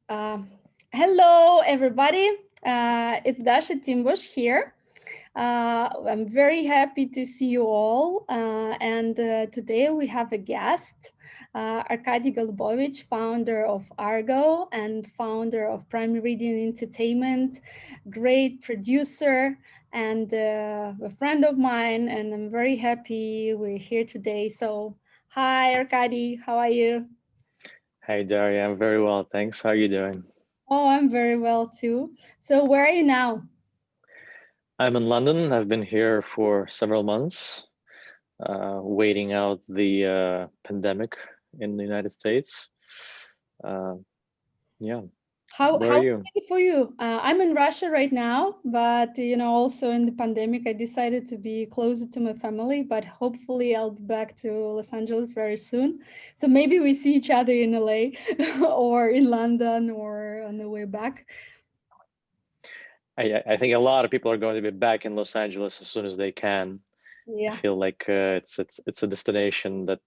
Uh, Hello, everybody. It's Dasha Timbush here. I'm very happy to see you all. And today we have a guest, Arcadiy Golubovich, founder of Argo and founder of Primeridian Entertainment, great producer and a friend of mine. And I'm very happy we're here today. So, hi, Arcadiy. How are you? Hey Daria, I'm very well, thanks. How are you doing? Oh, I'm very well too. So, where are you now? I'm in London. I've been here for several months, waiting out the pandemic in the United States. Uh, yeah, where are How is you? it for you? I'm in Russia right now, but also in the pandemic, I decided to be closer to my family. But hopefully, I'll be back to Los Angeles very soon. So maybe we see each other in LA or in London or on the way back. I think a lot of people are going to be back in Los Angeles as soon as they can. I Yeah. feel like it's a destination that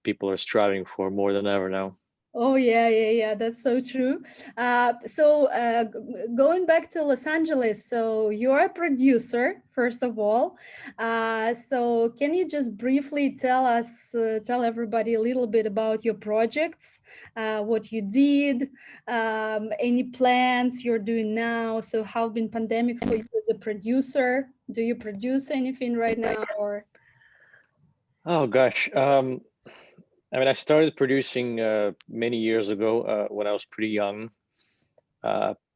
people are striving for more than ever now. Oh yeah. That's so true. Going back to Los Angeles, so you're a producer, first of all. So can you just briefly tell everybody a little bit about your projects, what you did, any plans you're doing now? So how been pandemic for you as a producer? Do you produce anything right now, or? Oh gosh, I mean, I started producing many years ago when I was pretty young.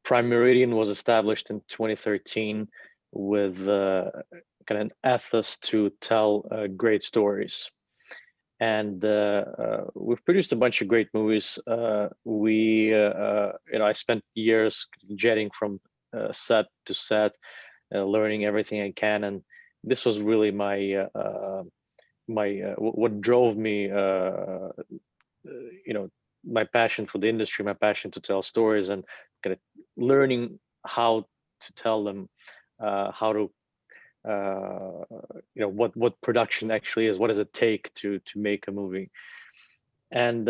Primeridian was established in 2013 with kind of an ethos to tell great stories. And we've produced a bunch of great movies. I spent years jetting from set to set, learning everything I can. And this was really what drove me, you know, my passion for the industry, my passion to tell stories, and kind of learning how to tell them, how to, what production actually is, what does it take to make a movie. And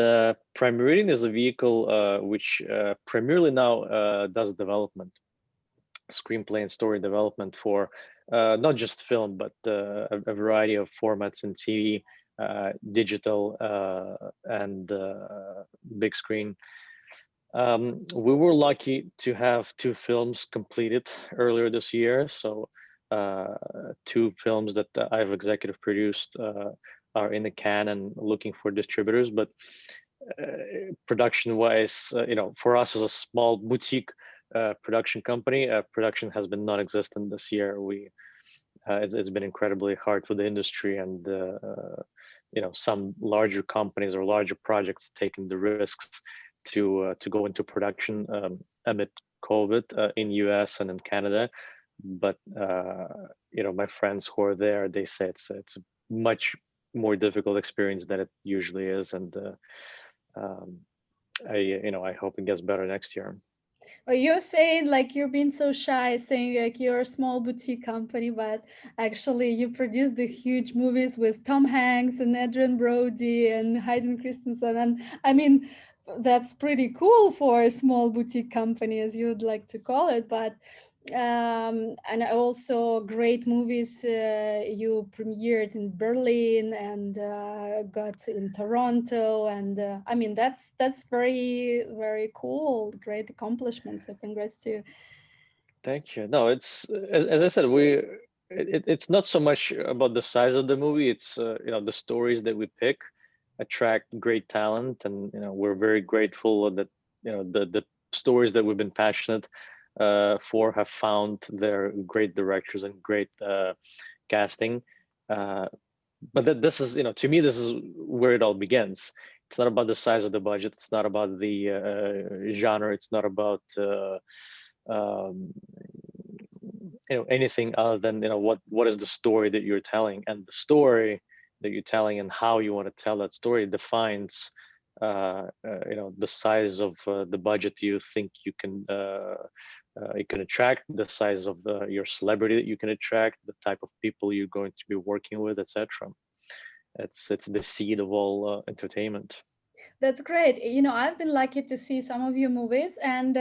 Prime Meridian is a vehicle which primarily now does development, screenplay and story development for not just film, but a variety of formats in TV, digital, and big screen. We were lucky to have two films completed earlier this year. So two films that I've executive produced are in the can and looking for distributors. But production wise, for us as a small boutique production company, production has been non-existent this year. It's been incredibly hard for the industry, and some larger companies or larger projects taking the risks to go into production amid COVID in US and in Canada. But my friends who are there, they say it's a much more difficult experience than it usually is, and um, I hope it gets better next year. Well, you're saying like you're being so shy, saying like you're a small boutique company, but actually you produce the huge movies with Tom Hanks and Adrien Brody and Hayden Christensen. And I mean, that's pretty cool for a small boutique company, as you'd like to call it. But and also great movies you premiered in Berlin and got in Toronto, and I mean that's very very cool, great accomplishments. So congrats to you. Thank you. No, it's as I said, it's not so much about the size of the movie. It's the stories that we pick attract great talent, and we're very grateful that the stories that we've been passionate for have found their great directors and great casting. Uh, but this is, to me, this is where it all begins. It's not about the size of the budget. It's not about the genre. It's not about um, anything other than what is the story that you're telling, and the story that you're telling and how you want to tell that story defines the size of the budget you think you can attract, the size of your celebrity that you can attract, the type of people you're going to be working with, etc. It's the seed of all entertainment. That's great. You know, I've been lucky to see some of your movies, and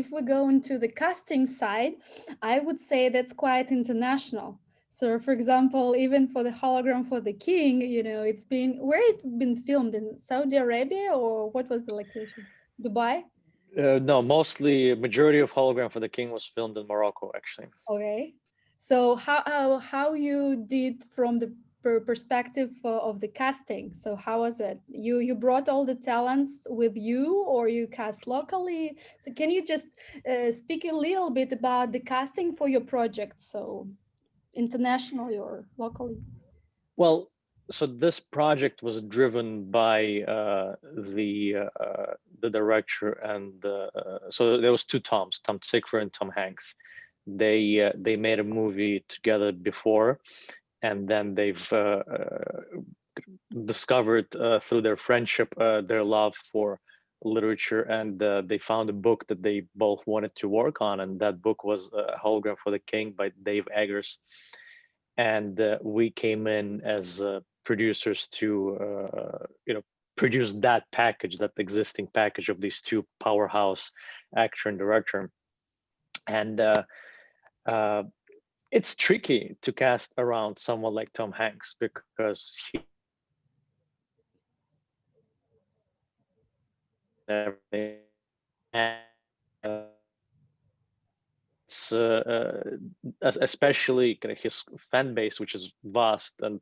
if we go into the casting side, I would say that's quite international. So, for example, even for the hologram for the king, you know, it's been where it's been filmed in Saudi Arabia, or what was the location? Dubai? No, mostly majority of Hologram for the King was filmed in Morocco, actually. Okay. So how you did from the perspective of the casting? So how was it? You brought all the talents with you, or you cast locally? So can you just speak a little bit about the casting for your project? So internationally or locally? Well, so this project was driven by the director, and so there was two Toms, Tom Tykwer and Tom Hanks. They made a movie together before, and then they've discovered through their friendship their love for literature, and they found a book that they both wanted to work on, and that book was Hologram for the King by Dave Eggers. And we came in as producers to produce that package, that existing package of these two powerhouse actor and director. And uh, it's tricky to cast around someone like Tom Hanks because he everything. And it's especially kind of his fan base, which is vast and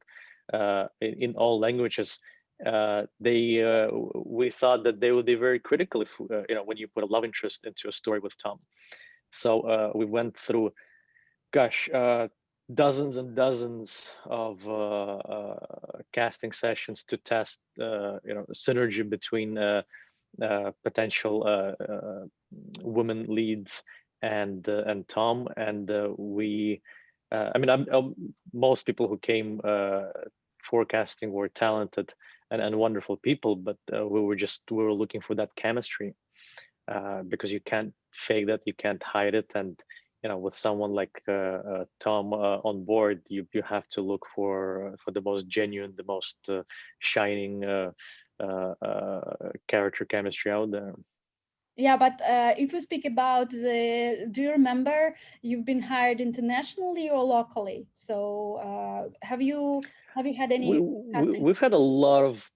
in all languages. We thought that they would be very critical if when you put a love interest into a story with Tom. So we went through, gosh, dozens and dozens of casting sessions to test synergy between potential women leads and Tom, and we most people who came forecasting were talented and wonderful people, but we were looking for that chemistry because you can't fake that, you can't hide it, and with someone like Tom on board, you have to look for the most genuine, the most shining character chemistry out there. Yeah, but if you speak about do you remember you've been hired internationally or locally? So have you had any casting? We've had a lot of,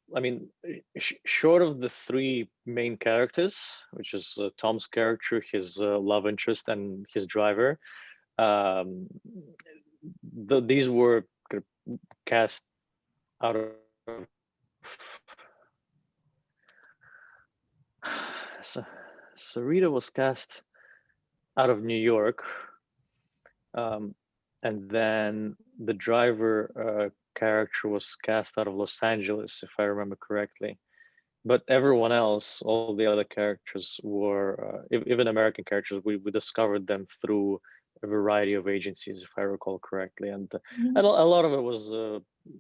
short of the three main characters, which is Tom's character, his love interest, and his driver. These were cast out of so, Sarita was cast out of New York, and then the driver character was cast out of Los Angeles, if I remember correctly. But everyone else, all the other characters were, even American characters, we discovered them through a variety of agencies, if I recall correctly. And Mhm. a lot of it was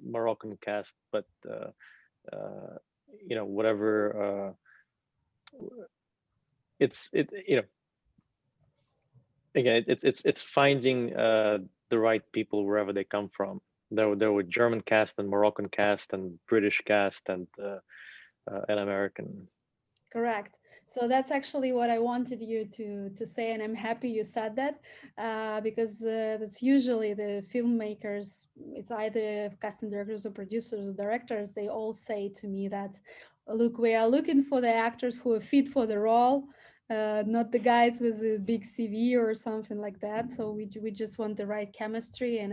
Moroccan cast, but whatever. Again, it's finding the right people wherever they come from. There were German cast and Moroccan cast and British cast and an American. Correct. So that's actually what I wanted you to say, and I'm happy you said that because that's usually the filmmakers. It's either casting directors or producers or directors. They all say to me that, look, we are looking for the actors who are fit for the role, not the guys with a big CV or something like that. So we just want the right chemistry, and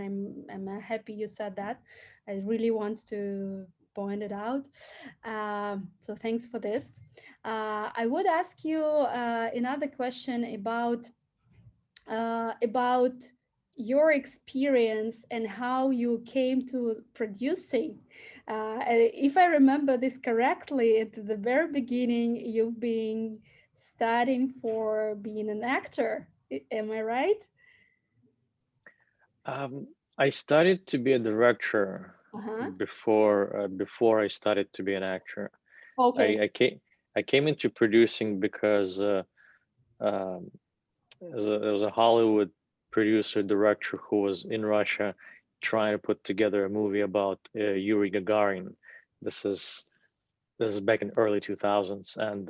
I'm happy you said that. I really want to point it out. So thanks for this. I would ask you another question about your experience and how you came to producing. If I remember this correctly, at the very beginning, you've been studying for being an actor. Am I right? I started to be a director Uh-huh. before I started to be an actor. Okay. I came into producing because um, there was a Hollywood producer director who was in Russia trying to put together a movie about Yuri Gagarin. This is This is back in early 2000s, and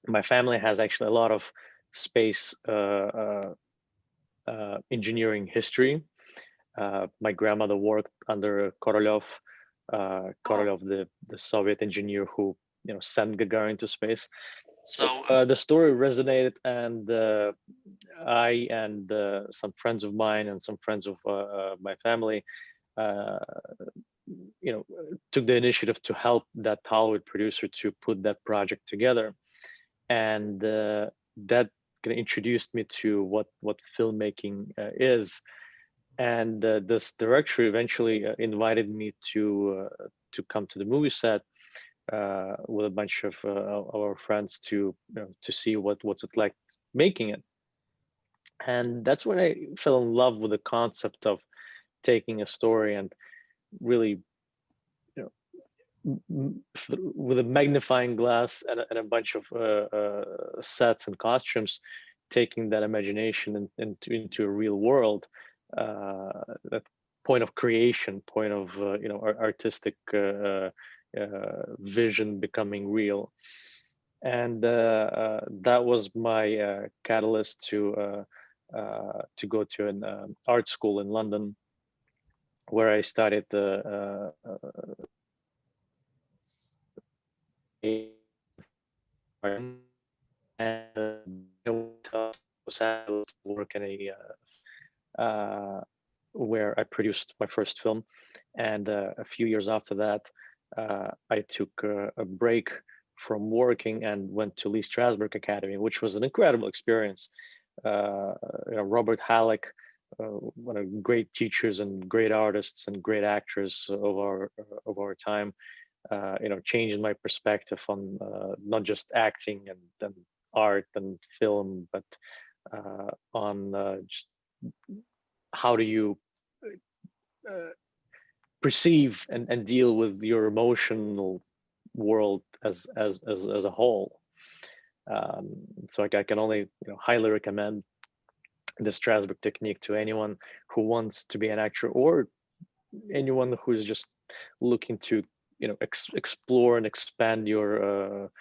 my family has actually a lot of space engineering history. My grandmother worked under Korolev, the Soviet engineer who sent Gagarin to space. So the story resonated, and I and some friends of mine and some friends of my family, took the initiative to help that Hollywood producer to put that project together, and that kind of introduced me to what filmmaking is. And this director eventually invited me to come to the movie set with a bunch of our friends to see what's it like making it. And that's when I fell in love with the concept of taking a story and really, with a magnifying glass and a bunch of sets and costumes, taking that imagination into a real world, that point of creation, point of artistic vision becoming real. And that was my catalyst to go to an art school in London, where I studied and work in where I produced my first film. And a few years after that, I took a break from working and went to Lee Strasberg Academy, which was an incredible experience. Robert Halleck, one of great teachers and great artists and great actors of our time, changed my perspective on not just acting and art and film, but on just how do you perceive and deal with your emotional world as a whole. So I can only highly recommend the Strasberg technique to anyone who wants to be an actor, or anyone who's just looking to explore and expand your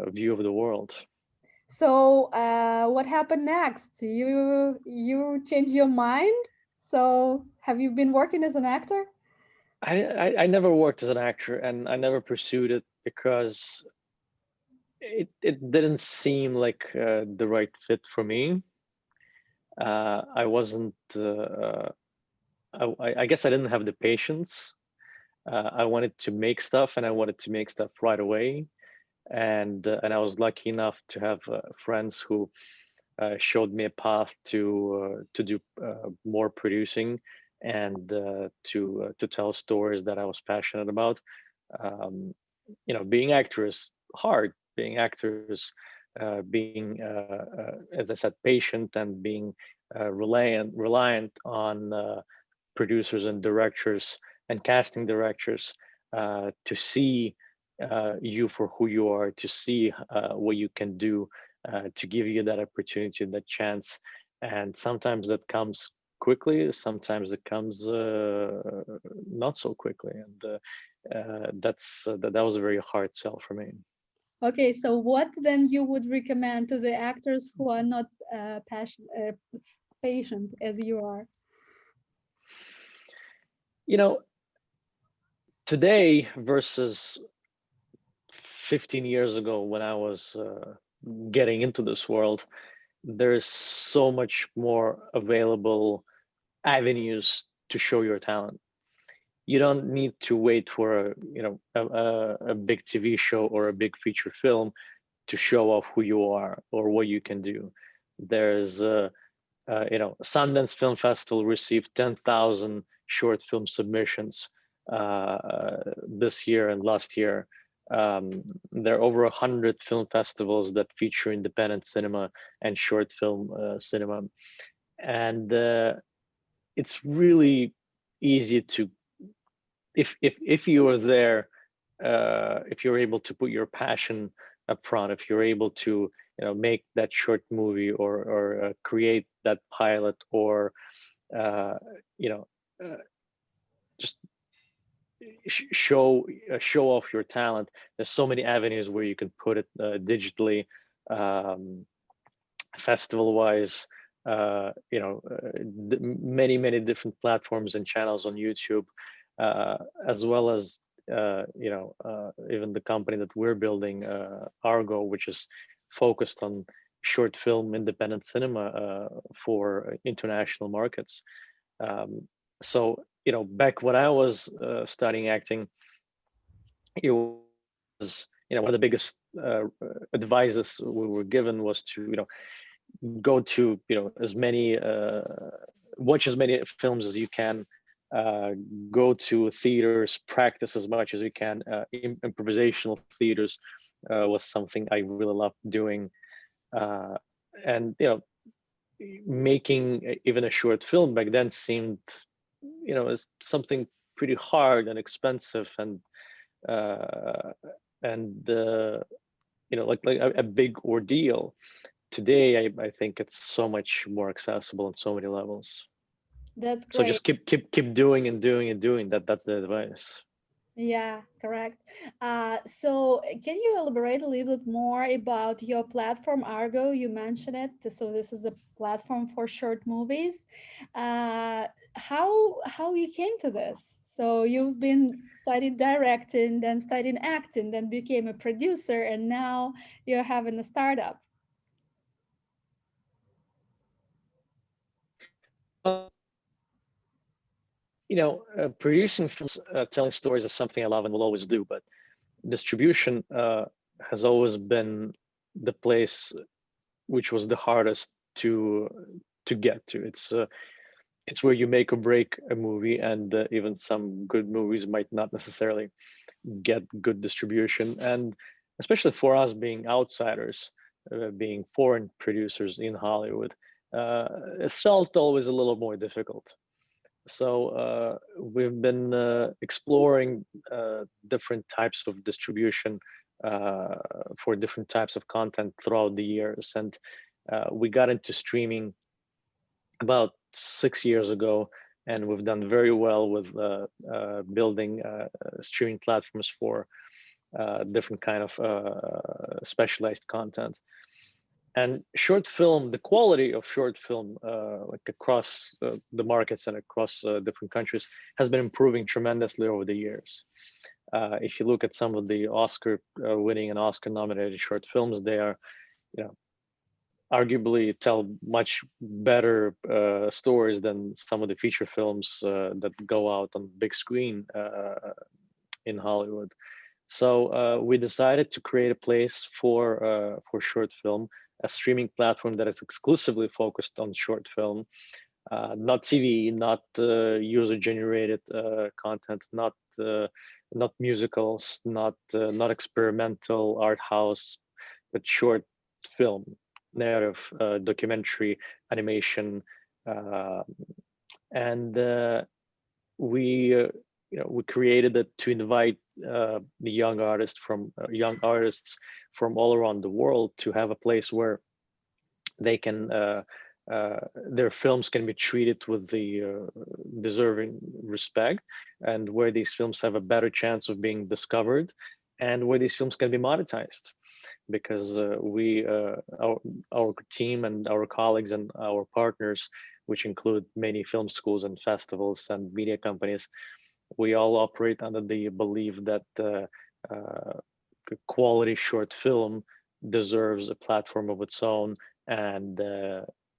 view of the world. So what happened next? You changed your mind? So have you been working as an actor? I never worked as an actor, and I never pursued it because it didn't seem like the right fit for me. I wasn't. I guess I didn't have the patience. I wanted to make stuff, and I wanted to make stuff right away. And I was lucky enough to have friends who showed me a path to do more producing and to tell stories that I was passionate about. Being actor is hard. Being actors, being as I said, patient, and being reliant on producers and directors and casting directors to see you for who you are, to see what you can do, to give you that opportunity, that chance. And sometimes that comes quickly, sometimes it comes not so quickly. And that was a very hard sell for me. Okay, so what then you would recommend to the actors who are not patient as you are? Today versus 15 years ago, when I was getting into this world, there's so much more available avenues to show your talent. You don't need to wait for a big TV show or a big feature film to show off who you are or what you can do. There's Sundance Film Festival received 10,000 short film submissions this year and last year. There are over 100 film festivals that feature independent cinema and short film cinema. And it's really easy to, if you are there, if you're able to put your passion up front, if you're able to make that short movie or create that pilot, or just show off your talent. There's so many avenues where you can put it digitally, festival wise, many different platforms and channels on YouTube, as well as even the company that we're building, Argo, which is focused on short film independent cinema for international markets. So back when I was studying acting, it was one of the biggest advices we were given was to go to as many watch as many films as you can, go to theaters, practice as much as you can. Improvisational theaters was something I really loved doing, and making even a short film back then seemed as something pretty hard and expensive, and like a big ordeal. Today I think it's so much more accessible on so many levels. That's So great. just keep doing and doing and doing that. That's the advice. Yeah, correct. So can you elaborate a little bit more about your platform, Argo? You mentioned it. So this is the platform for short movies. How you came to this? So you've been studied directing, then studied acting, then became a producer, and now you're having a startup. Producing films, telling stories is something I love and will always do, but distribution has always been the place which was the hardest to get to. It's where you make or break a movie, and even some good movies might not necessarily get good distribution. And especially for us being outsiders, being foreign producers in Hollywood, it felt always a little more difficult. So we've been exploring different types of distribution for different types of content throughout the years, and we got into streaming about 6 years ago, and we've done very well with building streaming platforms for different kind of specialized content. And short film, the quality of short film, like across the markets and across different countries, has been improving tremendously over the years. If you look at some of the Oscar-winning and Oscar-nominated short films, they are, arguably tell much better stories than some of the feature films that go out on big screen in Hollywood. So we decided to create a place for short film, a streaming platform that is exclusively focused on short film, not TV, not user-generated content, not musicals, not experimental art house, but short film, narrative, documentary, animation, and we created it to invite the young artists from all around the world to have a place where they can their films can be treated with the deserving respect, and where these films have a better chance of being discovered, and where these films can be monetized, because our team and our colleagues and our partners, which include many film schools and festivals and media companies, we all operate under the belief that quality short film deserves a platform of its own, and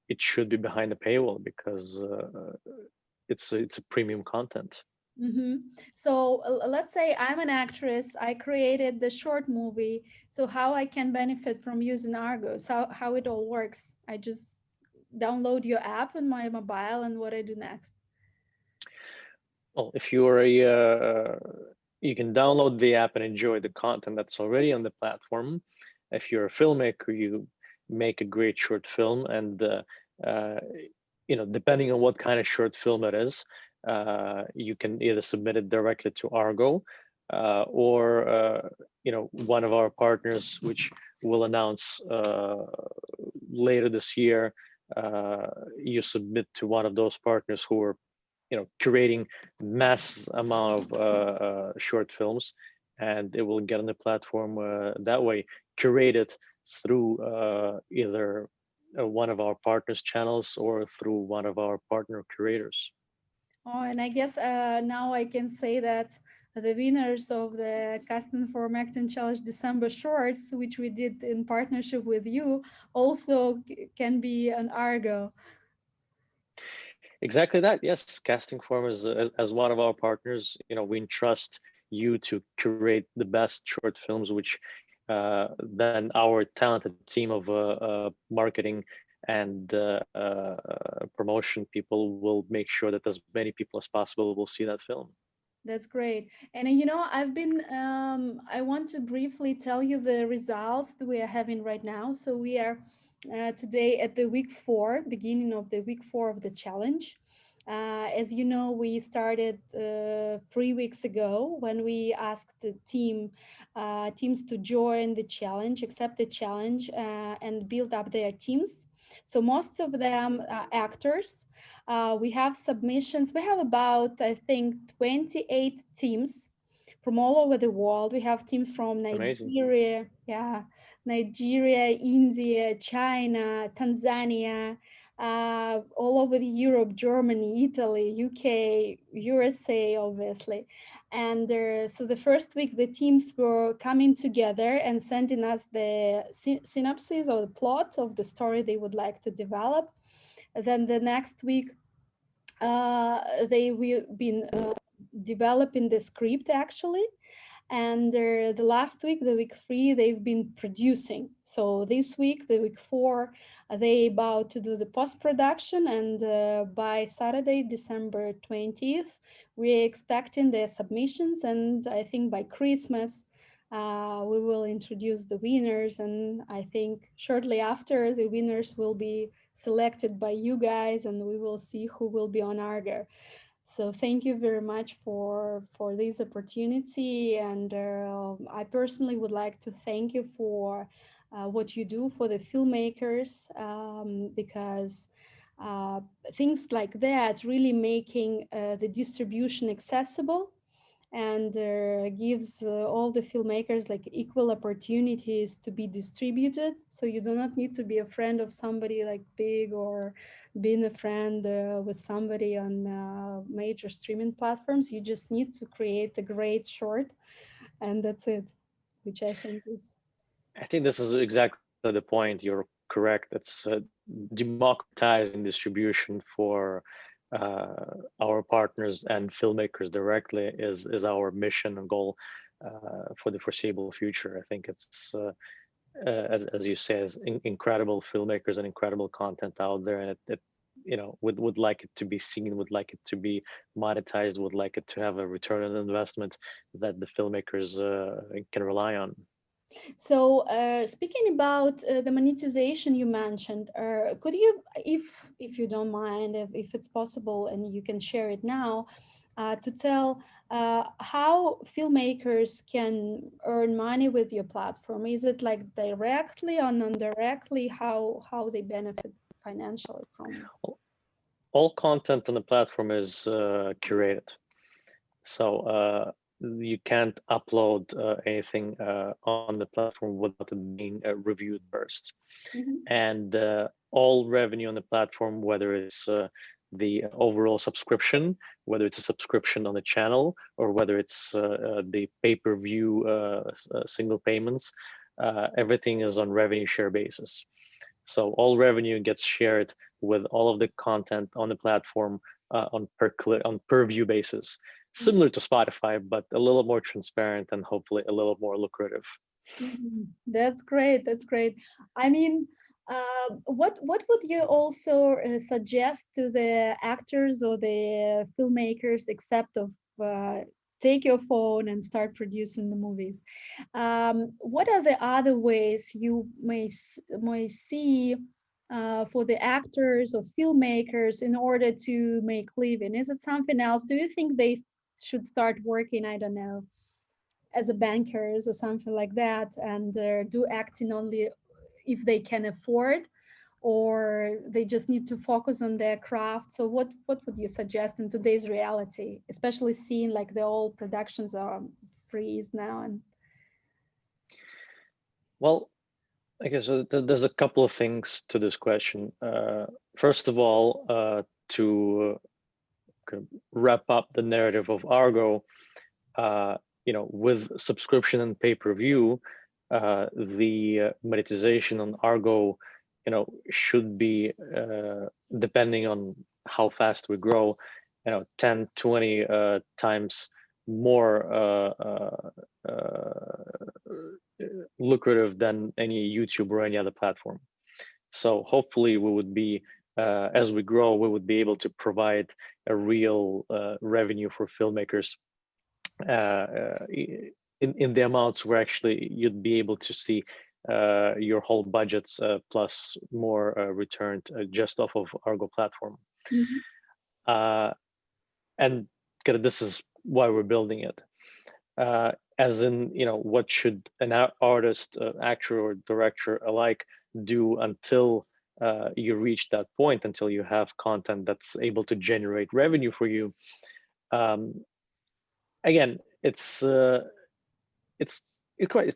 it should be behind a paywall, because it's a premium content. Mm-hmm. So let's say I'm an actress. I created the short movie. So how I can benefit from using Argos? How it all works? I just download your app on my mobile, and what I do next? Well, if you're you can download the app and enjoy the content that's already on the platform. If you're a filmmaker, you make a great short film, and depending on what kind of short film it is, you can either submit it directly to Argo, or one of our partners, which we'll announce later this year. You submit to one of those partners who are curating mass amount of short films, and it will get on the platform that way, curated through either one of our partners' channels or through one of our partner curators. Oh, and I guess now I can say that the winners of the CastingForm Acting Challenge December Shorts, which we did in partnership with you, also can be an Argo. Exactly that. Yes, CastingForm is as one of our partners. We entrust you to curate the best short films, which then our talented team of marketing and promotion people will make sure that as many people as possible will see that film. That's great. And I want to briefly tell you the results that we are having right now. So we are today at the week 4, beginning of the week 4 of the challenge. As you know, we started 3 weeks ago when we asked the teams to join the challenge, accept the challenge, and build up their teams. So most of them are actors. We have submissions. We have about, I think, 28 teams from all over the world. We have teams from Amazing. Nigeria, Nigeria, India, China, Tanzania, all over Europe, Germany, Italy, UK, USA, obviously. And so the first week, the teams were coming together and sending us the synopsis or the plot of the story they would like to develop. Then the next week, they will be developing the script actually. And the last week, the week 3, they've been producing. So this week, the week 4, they about to do the post-production, and by Saturday, December 20th, we're expecting their submissions, and I think by Christmas, we will introduce the winners, and I think shortly after, the winners will be selected by you guys, and we will see who will be on Argo. So thank you very much for this opportunity, and I personally would like to thank you for what you do for the filmmakers, because things like that really making the distribution accessible, and gives all the filmmakers like equal opportunities to be distributed. So you do not need to be a friend of somebody like big, or being a friend with somebody on major streaming platforms. You just need to create a great short, and that's it, which I think is. I think this is exactly the point. You're correct. It's democratizing distribution for our partners and filmmakers directly is our mission and goal for the foreseeable future. I think it's as you say, is incredible filmmakers and incredible content out there, and it would like it to be seen, would like it to be monetized, would like it to have a return on investment that the filmmakers can rely on. So speaking about the monetization you mentioned, could you, if you don't mind, if it's possible and you can share it now, to tell how filmmakers can earn money with your platform? Is it like directly or non-directly? How they benefit financially from? All content on the platform is curated, so you can't upload anything on the platform without it being reviewed first. Mm-hmm. And all revenue on the platform, whether it's the overall subscription, whether it's a subscription on the channel, or whether it's the pay-per-view single payments, everything is on revenue share basis. So all revenue gets shared with all of the content on the platform on per view basis, similar to Spotify, but a little more transparent and hopefully a little more lucrative. Mhm. That's great. That's great. I mean, what would you also suggest to the actors or the filmmakers, except of take your phone and start producing the movies? What are the other ways you may see for the actors or filmmakers in order to make living? Is it something else? Do you think they should start working, I don't know, as a bankers or something like that, and do acting only if they can afford, or they just need to focus on their craft. So what would you suggest in today's reality, especially seeing like the old productions are freeze now? And Well, I guess there's a couple of things to this question. First of all, to kind of wrap up the narrative of Argo, with subscription and pay-per-view, the monetization on Argo, should be, depending on how fast we grow, 10, 20 times more lucrative than any YouTube or any other platform. So hopefully we would be, as we grow, we would be able to provide a real revenue for filmmakers in the amounts where actually you'd be able to see your whole budgets plus more returned just off of Argo platform. And kind of this is why we're building it. As in, what should an artist, actor, or director alike do until you reach that point, until you have content that's able to generate revenue for you? Again, it's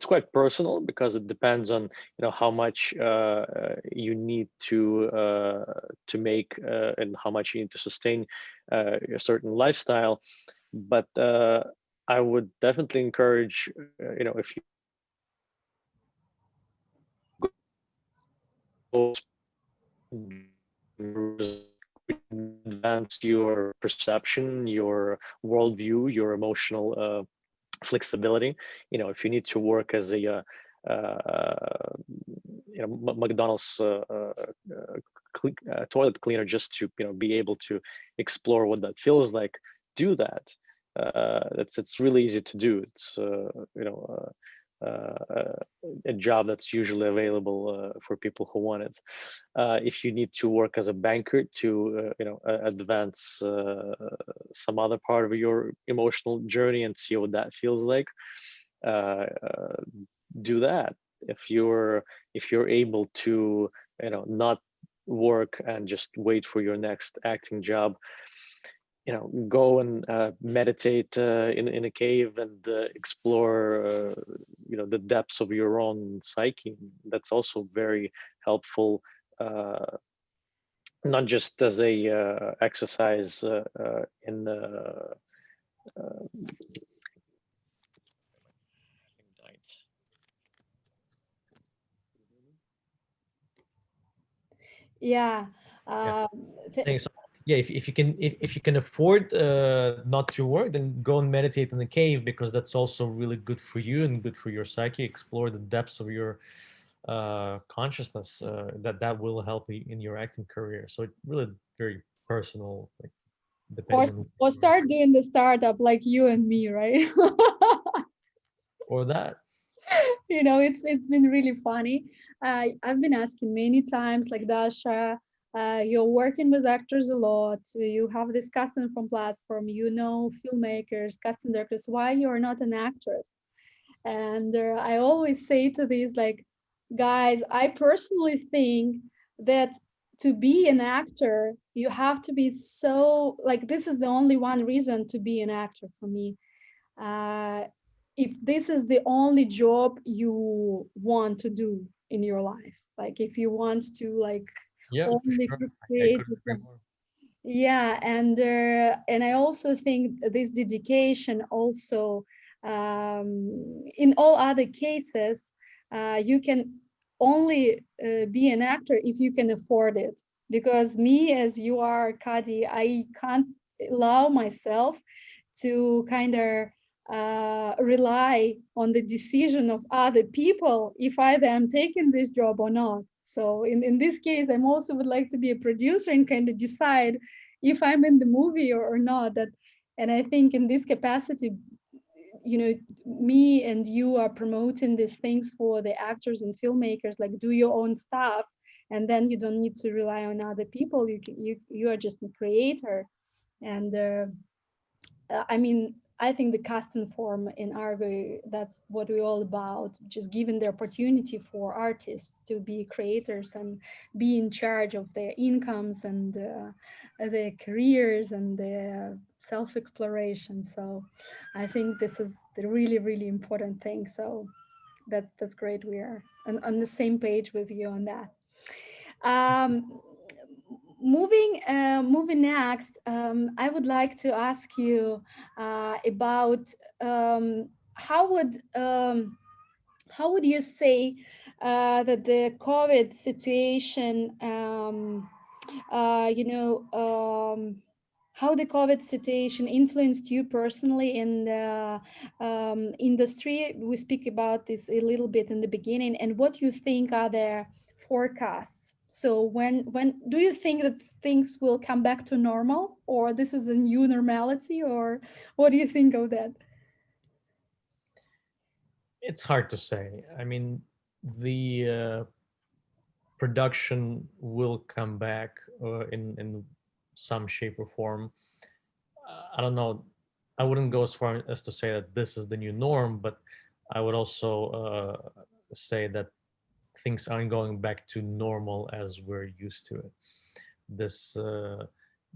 quite personal, because it depends on how much you need to make and how much you need to sustain a certain lifestyle. But I would definitely encourage, if you advance your perception, your worldview, your emotional flexibility. If you need to work as a McDonald's toilet cleaner just to be able to explore what that feels like, do that. It's really easy to do. It's a job that's usually available for people who want it. If you need to work as a banker to advance some other part of your emotional journey and see what that feels like, do that. If you're able to not work and just wait for your next acting job, go and meditate in a cave and explore the depths of your own psyche. That's also very helpful, not just as a exercise in yeah. Thanks. Yeah, if you can afford not to work, then go and meditate in the cave, because that's also really good for you and good for your psyche. Explore the depths of your consciousness. That will help you in your acting career. So it's really very personal, like depending or start doing the startup like you and me, right? or that. It's been really funny. I've been asking many times, like, Dasha, you're working with actors a lot. You have this CastingForm platform. Filmmakers, casting directors. Why you're not an actress? And I always say to these, like, guys, I personally think that to be an actor, you have to be so, like, this is the only one reason to be an actor for me. If this is the only job you want to do in your life, like if you want to, like, only create, yeah. And I also think this dedication also, in all other cases, you can only be an actor if you can afford it. Because me, as you are, Arcadiy, I can't allow myself to kind of rely on the decision of other people if either I'm taking this job or not. So in this case, I'm also would like to be a producer and kind of decide if I'm in the movie or not. And I think in this capacity, me and you are promoting these things for the actors and filmmakers, like, do your own stuff, and then you don't need to rely on other people. You are just a creator. And I mean, I think the CastingForm in Argo, that's what we're all about, just giving the opportunity for artists to be creators and be in charge of their incomes and their careers and their self-exploration. So I think this is the really, really important thing. So that's great. We are on the same page with you on that. Um, moving next, I would like to ask you about how would you say that the COVID situation, how the COVID situation influenced you personally in the industry? We speak about this a little bit in the beginning, and what you think are the forecasts. So when do you think that things will come back to normal, or this is a new normality, or what do you think of that? It's hard to say. I mean, the production will come back in some shape or form. I don't know. I wouldn't go as far as to say that this is the new norm, but I would also say that things aren't going back to normal as we're used to it. This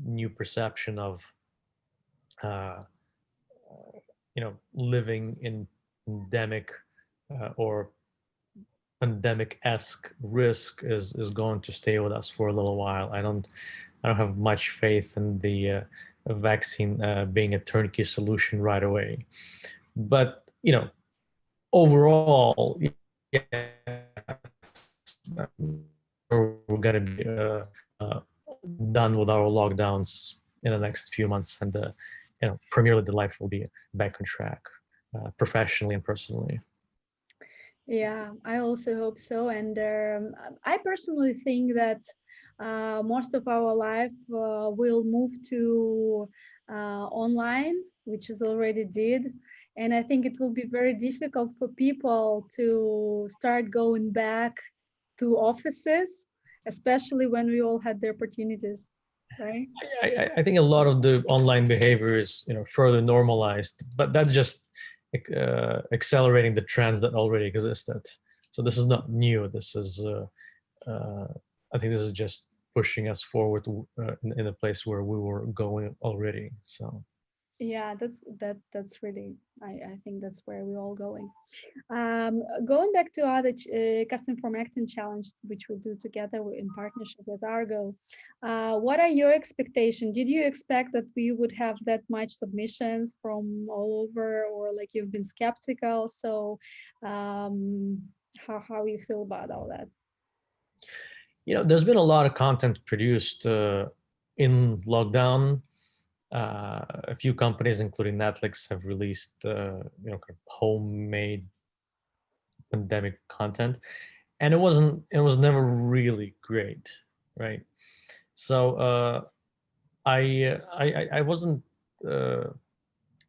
new perception of living in pandemic or pandemic-esque risk is going to stay with us for a little while. I don't have much faith in the vaccine being a turnkey solution right away. But overall, yeah, we're going to be done with our lockdowns in the next few months, and primarily the life will be back on track, professionally and personally. Yeah, I also hope so. And I personally think that most of our life will move to online, which is already did. And I think it will be very difficult for people to start going back to offices, especially when we all had the opportunities, right? I think a lot of the online behavior is further normalized, but that's just accelerating the trends that already existed. So this is not new. This is I think this is just pushing us forward in a place where we were going already. So yeah, that's really, I think that's where we're all going. Going back to other CastingForm acting challenge, which we do together in partnership with Argo, what are your expectations? Did you expect that we would have that much submissions from all over, or like you've been skeptical? So how you feel about all that? There's been a lot of content produced in lockdown. A few companies, including Netflix, have released kind of homemade pandemic content, and it was never really great, right? So I wasn't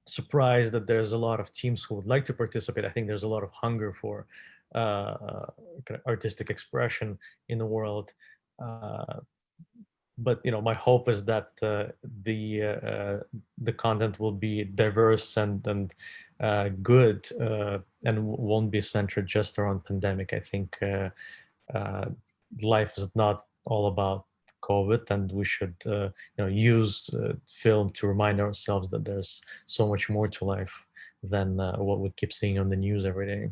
surprised that there's a lot of teams who would like to participate. I think there's a lot of hunger for kind of artistic expression in the world. But my hope is that the content will be diverse and good, and won't be centered just around pandemic. I think life is not all about COVID, and we should use film to remind ourselves that there's so much more to life than what we keep seeing on the news every day.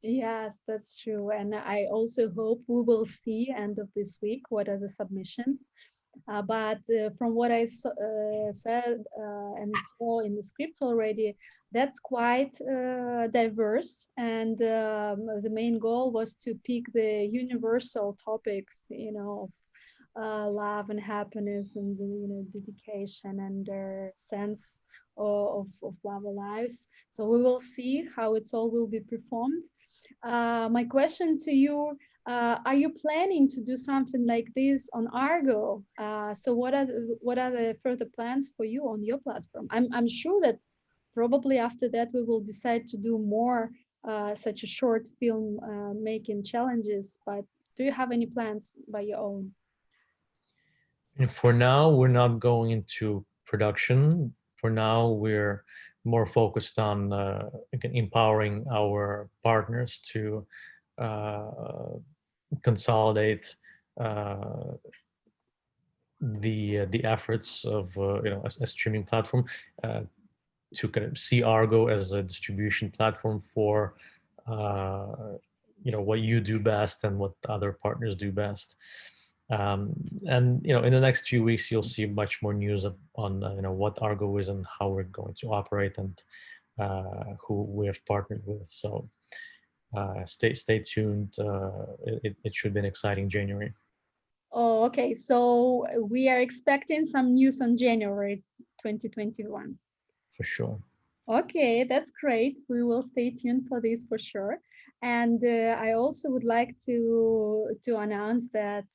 Yes, that's true. And I also hope we will see end of this week what are the submissions. But from what I said and saw in the scripts already, that's quite diverse. And the main goal was to pick the universal topics, of love and happiness and dedication and their sense of love lives. So we will see how it's all will be performed. My question to you, are you planning to do something like this on Argo? So what are the further plans for you on your platform? I'm sure that probably after that we will decide to do more such a short film making challenges, but do you have any plans by your own? And for now, we're not going into production. For now, we're more focused on again, empowering our partners to consolidate the efforts of a streaming platform, to kind of see Argo as a distribution platform for what you do best and what other partners do best. And in the next few weeks, you'll see much more news on what Argo is and how we're going to operate and who we have partnered with. So stay tuned. It should be an exciting January. Oh, okay. So we are expecting some news on January 2021. For sure. Okay, that's great. We will stay tuned for this for sure. And I also would like to announce that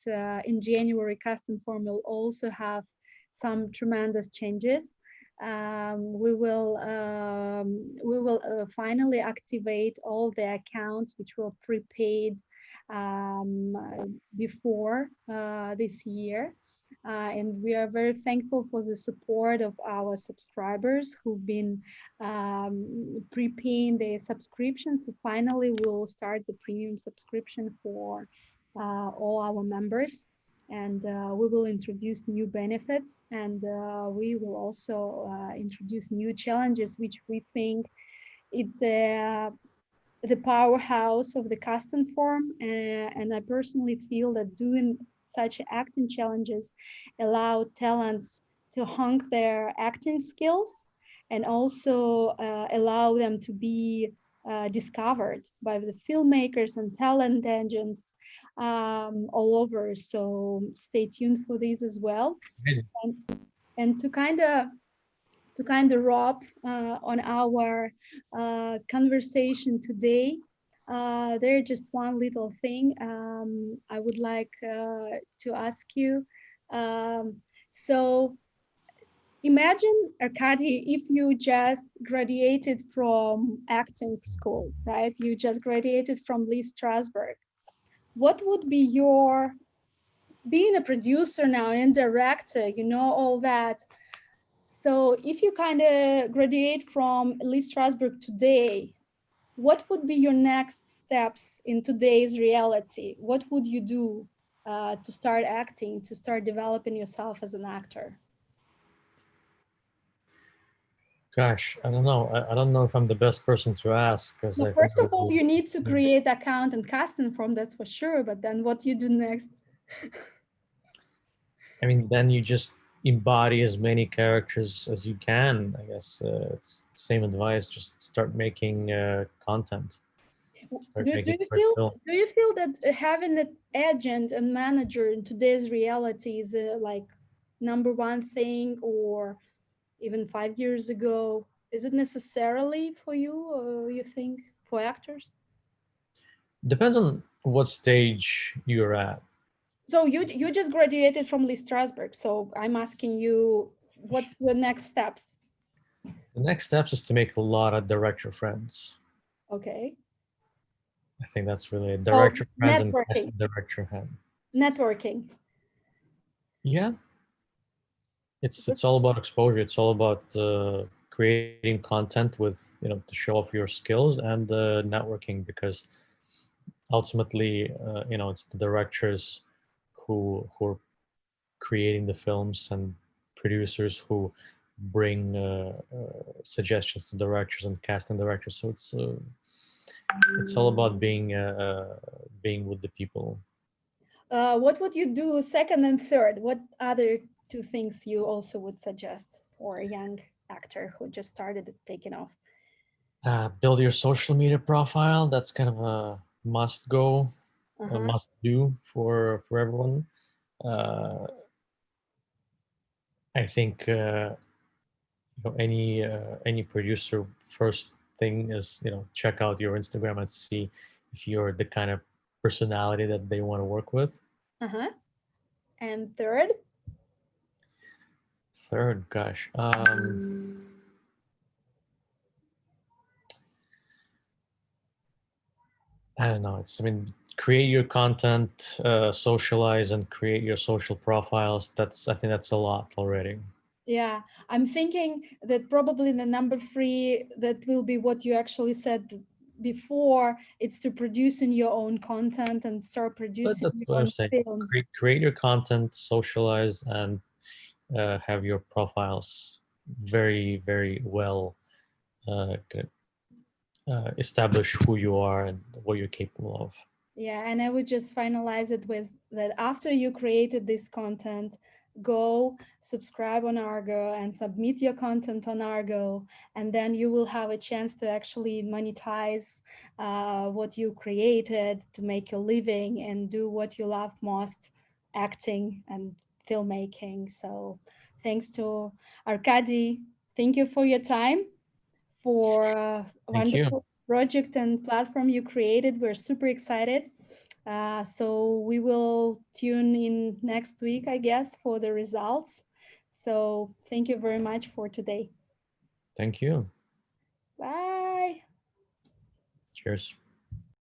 in January, CastingForm will also have some tremendous changes. We will finally activate all the accounts which were prepaid before this year. And we are very thankful for the support of our subscribers who've been prepaying their subscriptions. So finally, we'll start the premium subscription for all our members. And we will introduce new benefits, and we will also introduce new challenges, which we think it's the powerhouse of the CastingForm. And I personally feel that doing such acting challenges allow talents to hone their acting skills and also allow them to be discovered by the filmmakers and talent engines all over. So stay tuned for this as well. And to kind of wrap on our conversation today, there's just one little thing I would like to ask you. So imagine, Arcadiy, if you just graduated from acting school, right? You just graduated from Lee Strasberg. What would be your, being a producer now and director, all that. So if you kind of graduate from Lee Strasberg today, what would be your next steps in today's reality? What would you do to start acting, to start developing yourself as an actor? Gosh, I don't know. I don't know if I'm the best person to ask, because well, first of all, you need to create account and CastingForm, that's for sure. But then what do you do next? I mean, then you just embody as many characters as you can. I guess it's the same advice. Just start making content. Do you feel that having an agent and manager in today's reality is like #1 thing, or even 5 years ago? Is it necessarily for you, you think, for actors? Depends on what stage you're at. So you just graduated from Lee Strasberg. So I'm asking you, what's the next steps? The next steps is to make a lot of director friends. Okay. I think that's really a director friends and director hand. Networking. Yeah. It's all about exposure. It's all about creating content with, to show off your skills, and networking, because ultimately, it's the directors who are creating the films and producers who bring suggestions to directors and casting directors. So it's all about being with the people. What would you do second and third? What other 2 things you also would suggest for a young actor who just started taking off? Build your social media profile. That's kind of a must go, a must do for everyone. I think any producer, first thing is check out your Instagram and see if you're the kind of personality that they want to work with. And third? Third, gosh. I don't know. Create your content, socialize, and create your social profiles. I think that's a lot already. Yeah, I'm thinking that probably the number 3, that will be what you actually said before. It's to producing your own content and start producing That's your what I'm own saying. films. Create your content, socialize, and have your profiles very, very well establish who you are and what you're capable of. Yeah, and I would just finalize it with that after you created this content, go subscribe on Argo and submit your content on Argo, and then you will have a chance to actually monetize what you created to make a living and do what you love most, acting and filmmaking. So thanks to Arcadiy. Thank you for your time, for a Thank you. wonderful project and platform you created. We're super excited. So we will tune in next week, I guess, for the results. So thank you very much for today. Thank you. Bye. Cheers.